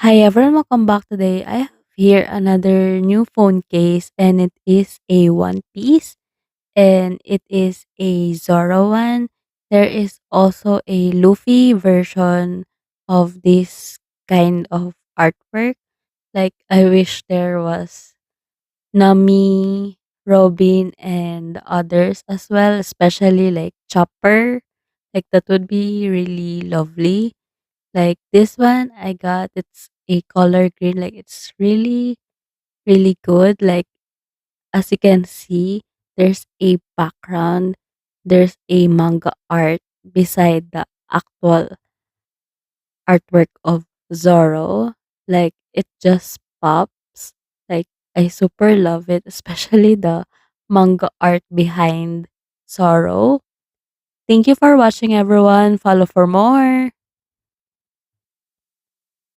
Hi everyone, welcome back today. I have here another new phone case and it is a One Piece and it is a Zoro one. There is also a Luffy version of this kind of artwork. Like I wish there was Nami, Robin and others as well, especially like Chopper. Like that would be really lovely. Like this one I got it's a color green, like it's really, really good. Like as you can see, there's a background, there's a manga art beside the actual artwork of Zoro. Like it just pops. Like I super love it, especially the manga art behind Zoro. Thank you for watching everyone. Follow for more.